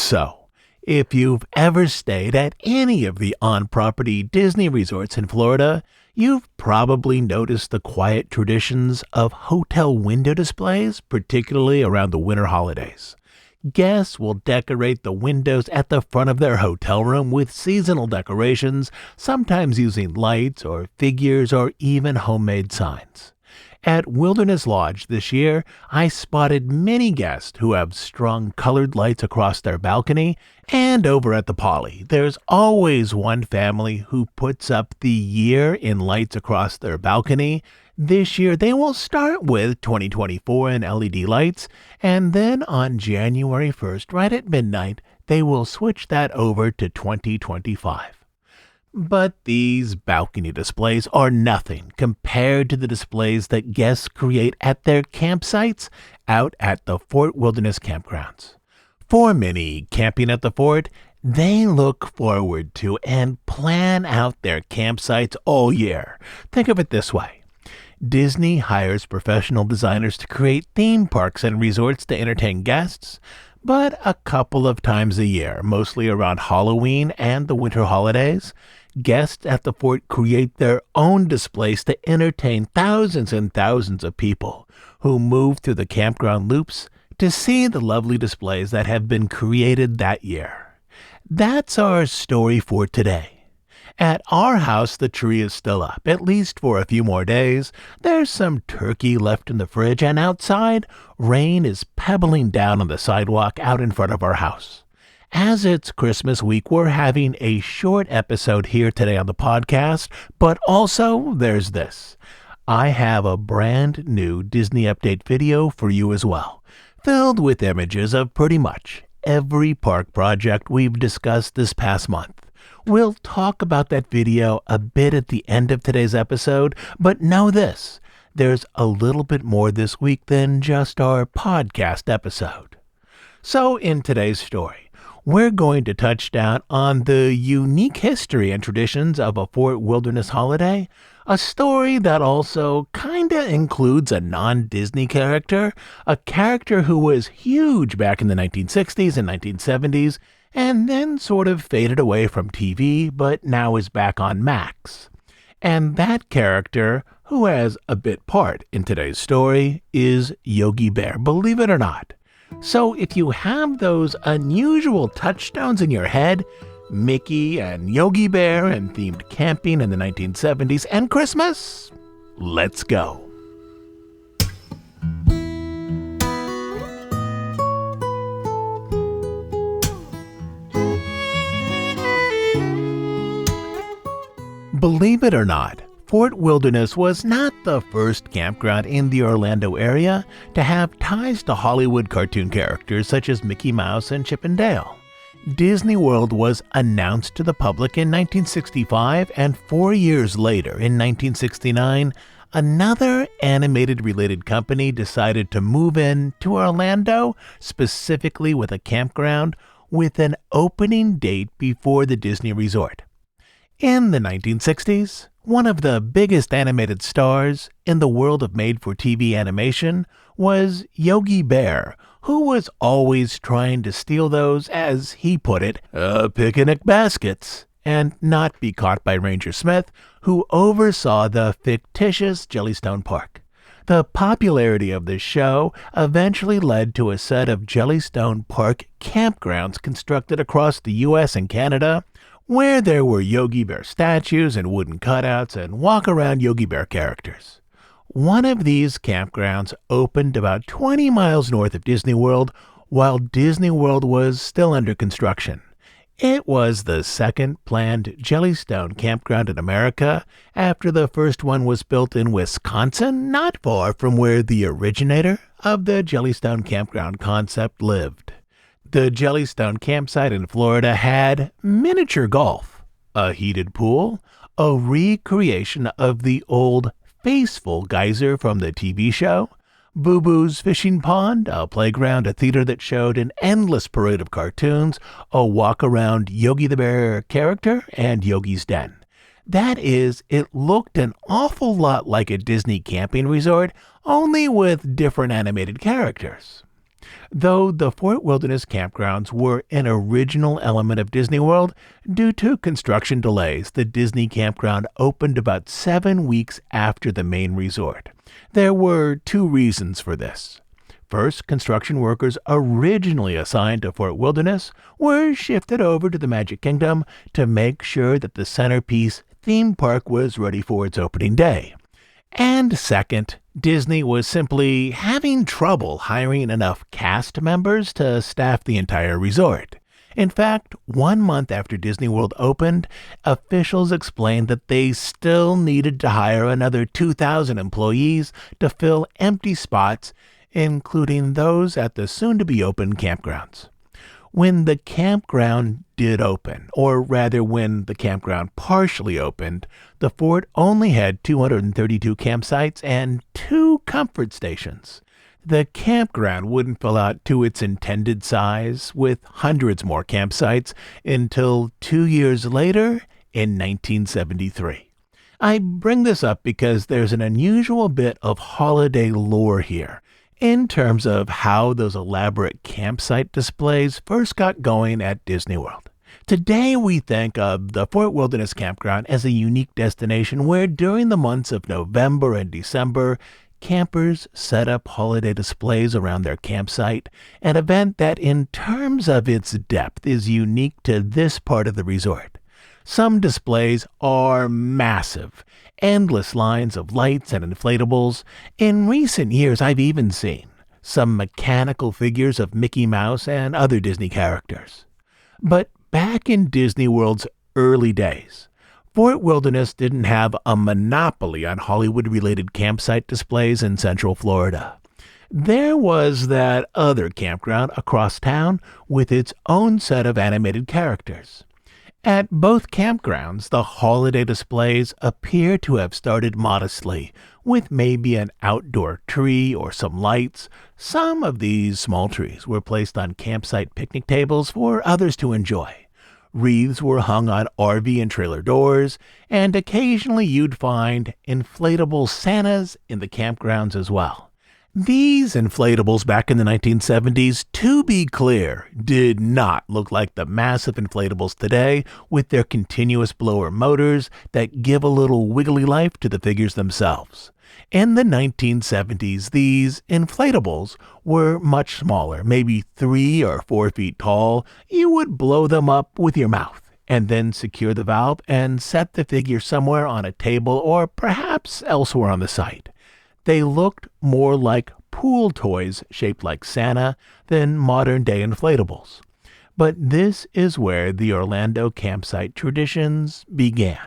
So, if you've ever stayed at any of the on-property Disney resorts in Florida, you've probably noticed the quiet traditions of hotel window displays, particularly around the winter holidays. Guests will decorate the windows at the front of their hotel room with seasonal decorations, sometimes using lights or figures or even homemade signs. At Wilderness Lodge this year, I spotted many guests who have strung colored lights across their balcony, and over at the Poly, there's always one family who puts up the year in lights across their balcony. This year, they will start with 2024 in LED lights, and then on January 1st, right at midnight, they will switch that over to 2025. But these balcony displays are nothing compared to the displays that guests create at their campsites out at the Fort Wilderness campgrounds. For many camping at the fort, they look forward to and plan out their campsites all year. Think of it this way. Disney hires professional designers to create theme parks and resorts to entertain guests, but a couple of times a year, mostly around Halloween and the winter holidays, guests at the fort create their own displays to entertain thousands and thousands of people who move through the campground loops to see the lovely displays that have been created that year. That's our story for today. At our house, the tree is still up, at least for a few more days. There's some turkey left in the fridge, and outside, rain is pebbling down on the sidewalk out in front of our house. As it's Christmas week, we're having a short episode here today on the podcast, but also there's this. I have a brand new Disney Update video for you as well, filled with images of pretty much every park project we've discussed this past month. We'll talk about that video a bit at the end of today's episode, but know this, there's a little bit more this week than just our podcast episode. So in today's story, we're going to touch down on the unique history and traditions of a Fort Wilderness holiday, a story that also kinda includes a non-Disney character, a character who was huge back in the 1960s and 1970s, and then sort of faded away from TV, but now is back on Max. And that character, who has a bit part in today's story, is Yogi Bear, believe it or not. So if you have those unusual touchstones in your head, Mickey and Yogi Bear and themed camping in the 1970s and Christmas, let's go. Believe it or not, Fort Wilderness was not the first campground in the Orlando area to have ties to Hollywood cartoon characters such as Mickey Mouse and Chip and Dale. Disney World was announced to the public in 1965, and 4 years later, in 1969, another animated-related company decided to move in to Orlando, specifically with a campground, with an opening date before the Disney Resort. In the 1960s, one of the biggest animated stars in the world of made-for-TV animation was Yogi Bear, who was always trying to steal those, as he put it, picnic baskets, and not be caught by Ranger Smith, who oversaw the fictitious Jellystone Park. The popularity of this show eventually led to a set of Jellystone Park campgrounds constructed across the U.S. and Canada, where there were Yogi Bear statues and wooden cutouts and walk-around Yogi Bear characters. One of these campgrounds opened about 20 miles north of Disney World, while Disney World was still under construction. It was the second planned Jellystone campground in America, after the first one was built in Wisconsin, not far from where the originator of the Jellystone campground concept lived. The Jellystone campsite in Florida had miniature golf, a heated pool, a recreation of the old Faceful geyser from the TV show, Boo Boo's fishing pond, a playground, a theater that showed an endless parade of cartoons, a walk-around Yogi the Bear character, and Yogi's Den. That is, it looked an awful lot like a Disney camping resort, only with different animated characters. Though the Fort Wilderness campgrounds were an original element of Disney World, due to construction delays, the Disney campground opened about 7 weeks after the main resort. There were two reasons for this. First, construction workers originally assigned to Fort Wilderness were shifted over to the Magic Kingdom to make sure that the centerpiece theme park was ready for its opening day. And second, Disney was simply having trouble hiring enough cast members to staff the entire resort. In fact, 1 month after Disney World opened, officials explained that they still needed to hire another 2,000 employees to fill empty spots, including those at the soon-to-be-open campgrounds. When the campground did open, or rather when the campground partially opened, the fort only had 232 campsites and 2 comfort stations. The campground wouldn't fill out to its intended size, with hundreds more campsites, until 2 years later in 1973. I bring this up because there's an unusual bit of holiday lore here, in terms of how those elaborate campsite displays first got going at Disney World. Today we think of the Fort Wilderness Campground as a unique destination where during the months of November and December, campers set up holiday displays around their campsite, an event that in terms of its depth is unique to this part of the resort. Some displays are massive, endless lines of lights and inflatables. In recent years, I've even seen some mechanical figures of Mickey Mouse and other Disney characters. But back in Disney World's early days, Fort Wilderness didn't have a monopoly on Hollywood-related campsite displays in Central Florida. There was that other campground across town with its own set of animated characters. At both campgrounds, the holiday displays appear to have started modestly, with maybe an outdoor tree or some lights. Some of these small trees were placed on campsite picnic tables for others to enjoy. Wreaths were hung on RV and trailer doors, and occasionally you'd find inflatable Santas in the campgrounds as well. These inflatables back in the 1970s, to be clear, did not look like the massive inflatables today with their continuous blower motors that give a little wiggly life to the figures themselves. In the 1970s, these inflatables were much smaller, maybe 3 or 4 feet tall. You would blow them up with your mouth and then secure the valve and set the figure somewhere on a table or perhaps elsewhere on the site. They looked more like pool toys shaped like Santa than modern-day inflatables. But this is where the Orlando campsite traditions began.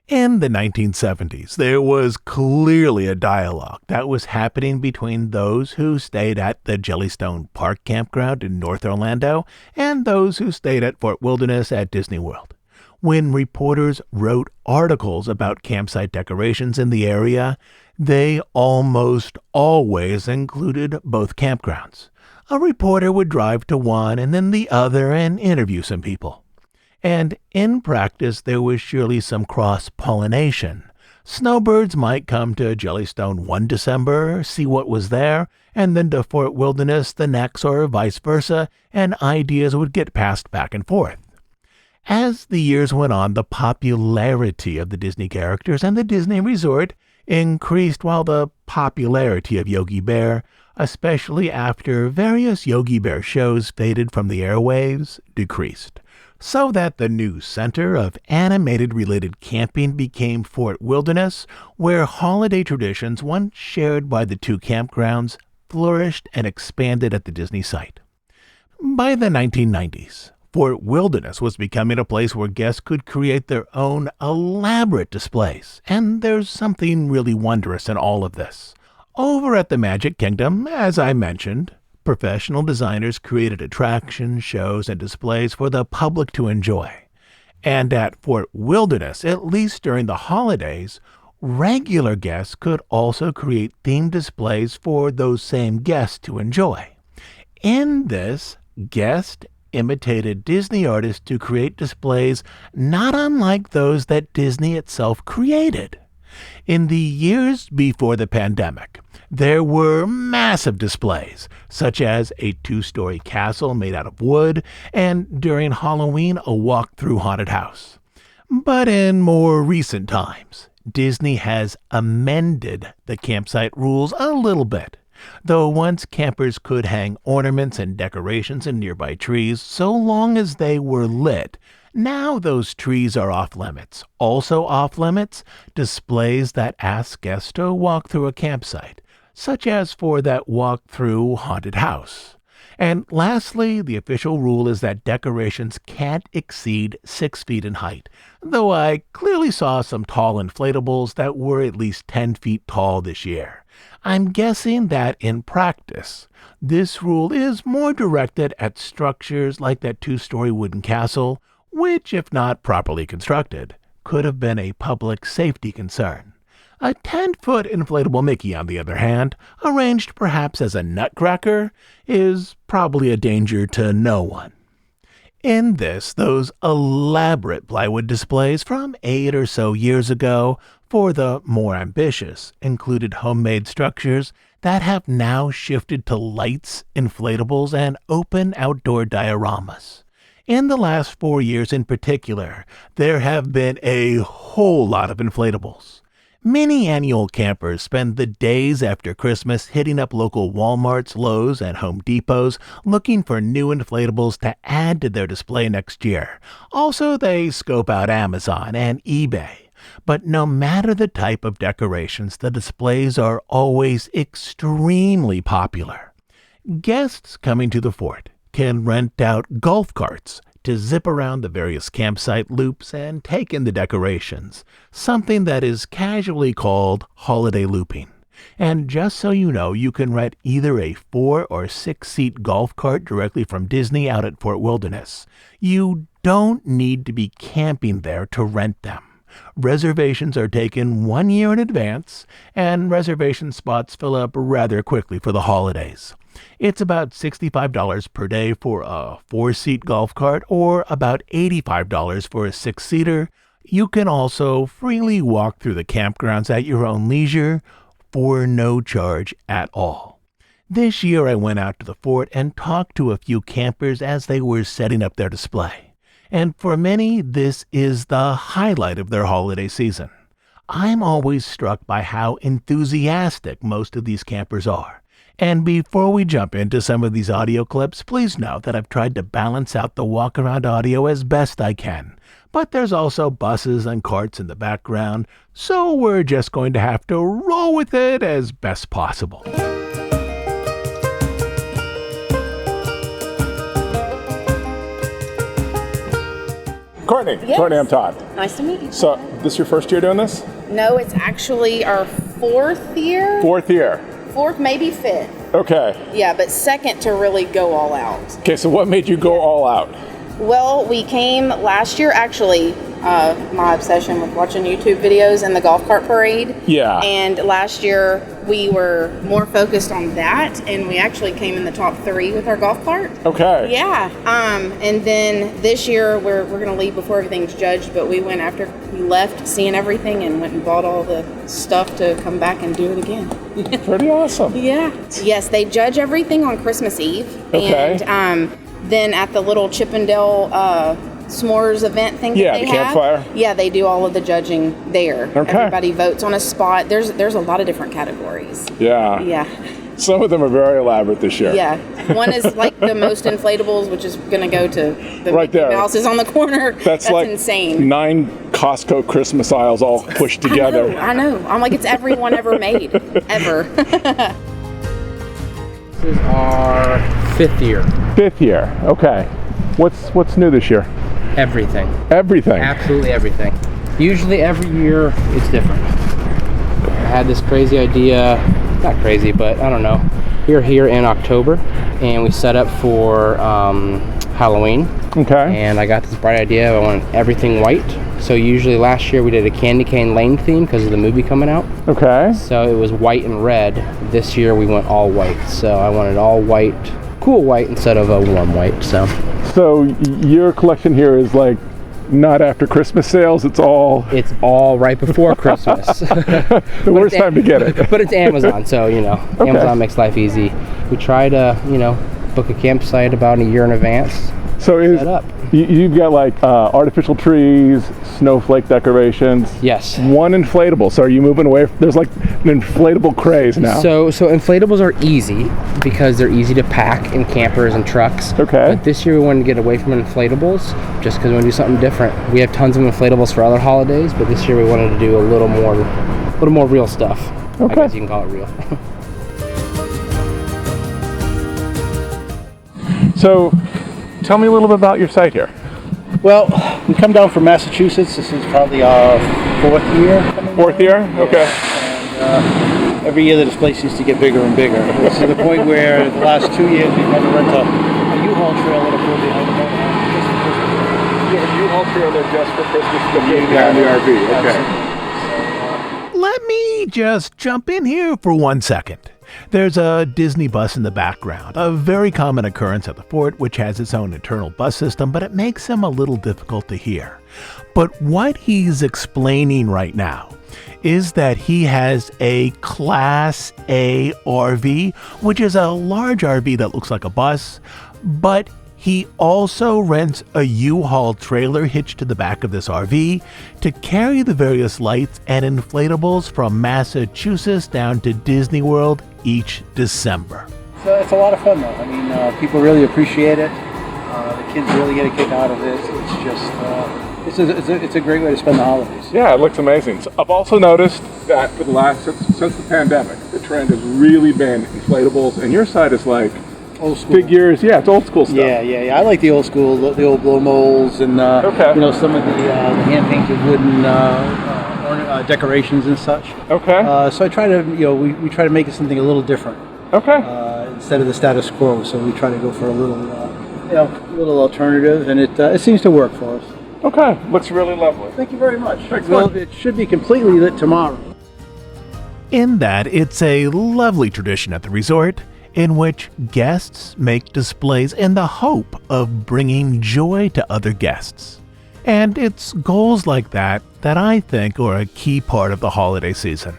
In the 1970s, there was clearly a dialogue that was happening between those who stayed at the Jellystone Park campground in North Orlando and those who stayed at Fort Wilderness at Disney World. When reporters wrote articles about campsite decorations in the area, they almost always included both campgrounds. A reporter would drive to one and then the other and interview some people. And in practice, there was surely some cross-pollination. Snowbirds might come to Jellystone one December, see what was there, and then to Fort Wilderness the next, or vice versa, and ideas would get passed back and forth. As the years went on, the popularity of the Disney characters and the Disney Resort increased while the popularity of Yogi Bear, especially after various Yogi Bear shows faded from the airwaves, decreased, so that the new center of animated-related camping became Fort Wilderness, where holiday traditions once shared by the two campgrounds flourished and expanded at the Disney site. By the 1990s, Fort Wilderness was becoming a place where guests could create their own elaborate displays, and there's something really wondrous in all of this. Over at the Magic Kingdom, as I mentioned, professional designers created attractions, shows, and displays for the public to enjoy. And at Fort Wilderness, at least during the holidays, regular guests could also create themed displays for those same guests to enjoy. In this, guests imitated Disney artists to create displays not unlike those that Disney itself created. In the years before the pandemic, there were massive displays, such as a 2-story castle made out of wood, and during Halloween, a walk through haunted house. But in more recent times, Disney has amended the campsite rules a little bit. Though once campers could hang ornaments and decorations in nearby trees so long as they were lit, now those trees are off limits. Also off limits, displays that ask guests to walk through a campsite, such as for that walk through haunted house. And lastly, the official rule is that decorations can't exceed 6 feet in height, though I clearly saw some tall inflatables that were at least 10 feet tall this year. I'm guessing that in practice, this rule is more directed at structures like that 2-story wooden castle, which, if not properly constructed, could have been a public safety concern. A 10-foot inflatable Mickey, on the other hand, arranged perhaps as a nutcracker, is probably a danger to no one. In this, those elaborate plywood displays from 8 or so years ago, for the more ambitious, included homemade structures that have now shifted to lights, inflatables, and open outdoor dioramas. In the last 4 years in particular, there have been a whole lot of inflatables. Many annual campers spend the days after Christmas hitting up local Walmarts, Lowe's, and Home Depots looking for new inflatables to add to their display next year. Also, they scope out Amazon and eBay. But no matter the type of decorations, the displays are always extremely popular. Guests coming to the fort can rent out golf carts to zip around the various campsite loops and take in the decorations, something that is casually called holiday looping. And just so you know, you can rent either a 4 or 6-seat golf cart directly from Disney out at Fort Wilderness. You don't need to be camping there to rent them. Reservations are taken 1 year in advance, and reservation spots fill up rather quickly for the holidays. It's about $65 per day for a 4-seat golf cart or about $85 for a 6-seater. You can also freely walk through the campgrounds at your own leisure for no charge at all. This year I went out to the fort and talked to a few campers as they were setting up their display. And for many, this is the highlight of their holiday season. I'm always struck by how enthusiastic most of these campers are. And before we jump into some of these audio clips, please know that I've tried to balance out the walk-around audio as best I can. But there's also buses and carts in the background, so we're just going to have to roll with it as best possible. Courtney. Yes. Courtney, I'm Todd. Nice to meet you. So, this is your first year doing this? No, it's actually our 4th year. 4th year. 4th, maybe 5th. Okay. Yeah, but 2nd to really go all out. Okay, so what made you go all out? Well, we came last year, actually, my obsession with watching YouTube videos and the golf cart parade. Yeah. And last year we were more focused on that, and we actually came in the top 3 with our golf cart. Okay. Yeah. And then this year we're going to leave before everything's judged, but we went after we left seeing everything and went and bought all the stuff to come back and do it again. Pretty awesome. Yeah. Yes, they judge everything on Christmas Eve. Okay. And then at the little Chippendale s'mores event thing that they the have. campfire. Yeah, they do all of the judging there. Okay. Everybody votes on a spot. There's a lot of different categories. Yeah. Yeah. Some of them are very elaborate this year. Yeah. One is like the most inflatables, which is going to go to the Right Mickey there. Mouse is on the corner. That's like insane. 9 Costco Christmas aisles all pushed together. I know. I'm like, it's every one ever made. Ever. This is our 5th year. 5th year. Okay. What's new this year? Everything. Everything. Absolutely everything. Usually every year it's different. I had this crazy idea, not crazy, but I don't know. We were here in October and we set up for Halloween. Okay. And I got this bright idea. I wanted everything white. So usually last year we did a Candy Cane Lane theme because of the movie coming out. Okay. So it was white and red. This year we went all white. So I wanted all white, cool white instead of a warm white. So your collection here is like not after Christmas sales. It's all right before Christmas. the worst time to get it. But it's Amazon, so Amazon makes life easy. We try to book a campsite about a year in advance. So you've got like artificial trees, snowflake decorations. Yes. One inflatable. So are you moving away? There's like an inflatable craze now. So inflatables are easy because they're easy to pack in campers and trucks. Okay. But this year we wanted to get away from inflatables just because we want to do something different. We have tons of inflatables for other holidays, but this year we wanted to do a little more real stuff. Okay. I guess you can call it real. So tell me a little bit about your site here. Well, we come down from Massachusetts. This is probably our fourth year. Fourth year? Okay. And every year the display seems to get bigger and bigger. It's to the point where the last 2 years we've had to rent a U-Haul trailer to pull behind the motorhome just for Christmas. You have a U-Haul trailer just for Christmas to You put got behind the it. RV. Okay. Let me just jump in here for 1 second. There's a Disney bus in the background, a very common occurrence at the fort, which has its own internal bus system, but it makes him a little difficult to hear. But what he's explaining right now is that he has a Class A RV, which is a large RV that looks like a bus, but he also rents a U-Haul trailer hitched to the back of this RV to carry the various lights and inflatables from Massachusetts down to Disney World each December. So it's a lot of fun though. I mean, people really appreciate it. The kids really get a kick out of it. It's just, it's a great way to spend the holidays. Yeah, it looks amazing. So I've also noticed that for the last, since the pandemic, the trend has really been inflatables, and your side is like Old school. figures. Yeah, it's old school stuff. Yeah. I like the old school, the old blow molds, and some of the hand painted wooden decorations and such. Okay. So I try to, we try to make it something a little different. Okay. Instead of the status quo. So we try to go for a little alternative, and it seems to work for us. Okay. Looks really lovely. Thank you very much. Excellent. Well, it should be completely lit tomorrow. In that, it's a lovely tradition at the resort in which guests make displays in the hope of bringing joy to other guests. And it's goals like that that I think are a key part of the holiday season.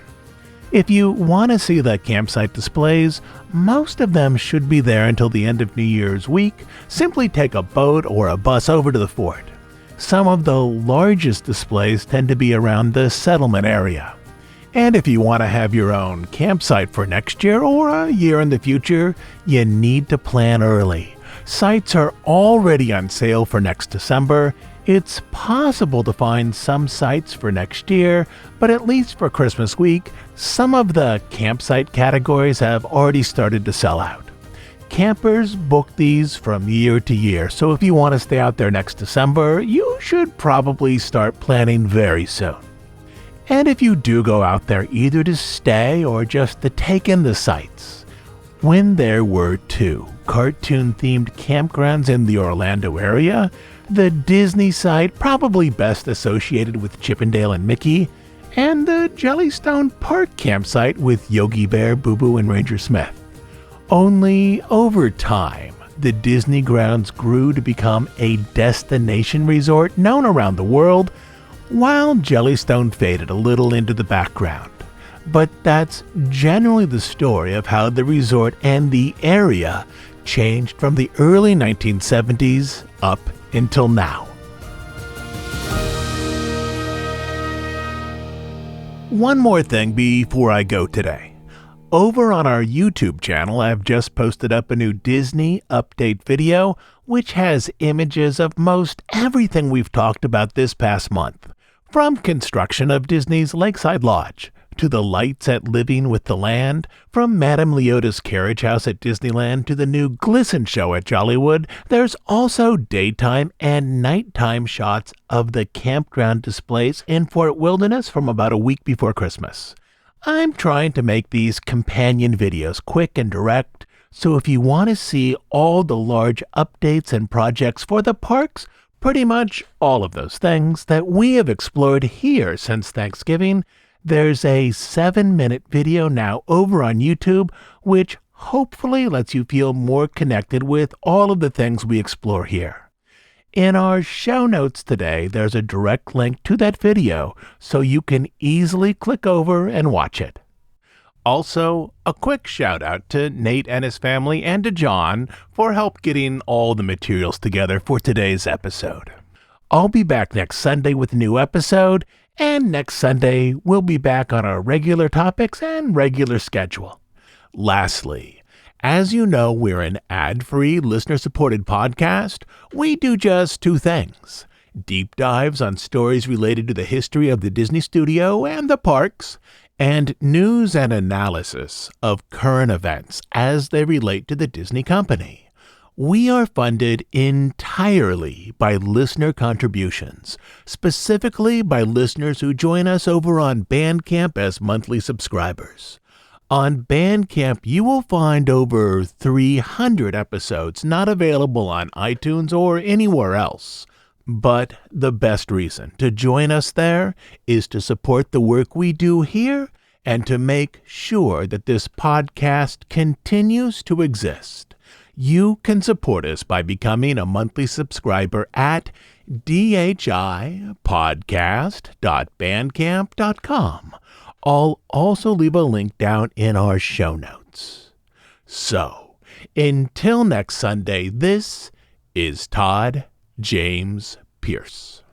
If you want to see the campsite displays, most of them should be there until the end of New Year's week. Simply take a boat or a bus over to the fort. Some of the largest displays tend to be around the settlement area. And if you want to have your own campsite for next year or a year in the future, you need to plan early. Sites are already on sale for next December. It's possible to find some sites for next year, but at least for Christmas week, some of the campsite categories have already started to sell out. Campers book these from year to year, so if you want to stay out there next December, you should probably start planning very soon. And if you do go out there either to stay or just to take in the sights, when there were 2 cartoon-themed campgrounds in the Orlando area, the Disney site probably best associated with Chippendale and Mickey, and the Jellystone Park campsite with Yogi Bear, Boo Boo, and Ranger Smith. Only over time, the Disney grounds grew to become a destination resort known around the world, while Jellystone faded a little into the background. But that's generally the story of how the resort and the area changed from the early 1970s up until now. One more thing before I go today. Over on our YouTube channel, I've just posted up a new Disney update video, which has images of most everything we've talked about this past month. From construction of Disney's Lakeside Lodge, to the lights at Living with the Land, from Madame Leota's carriage house at Disneyland to the new Glisten show at Jollywood, there's also daytime and nighttime shots of the campground displays in Fort Wilderness from about a week before Christmas. I'm trying to make these companion videos quick and direct, so if you want to see all the large updates and projects for the parks, pretty much all of those things that we have explored here since Thanksgiving, there's a 7-minute video now over on YouTube, which hopefully lets you feel more connected with all of the things we explore here. In our show notes today, there's a direct link to that video so you can easily click over and watch it. Also, a quick shout out to Nate and his family and to John for help getting all the materials together for today's episode. I'll be back next Sunday with a new episode, and next Sunday we'll be back on our regular topics and regular schedule. Lastly, as you know, we're an ad-free, listener-supported podcast. We do just two things: deep dives on stories related to the history of the Disney studio and the parks, and news and analysis of current events as they relate to the Disney company. We are funded entirely by listener contributions, specifically by listeners who join us over on Bandcamp as monthly subscribers. On Bandcamp, you will find over 300 episodes not available on iTunes or anywhere else. But the best reason to join us there is to support the work we do here and to make sure that this podcast continues to exist. You can support us by becoming a monthly subscriber at dhipodcast.bandcamp.com. I'll also leave a link down in our show notes. So, until next Sunday, this is Todd James Pierce.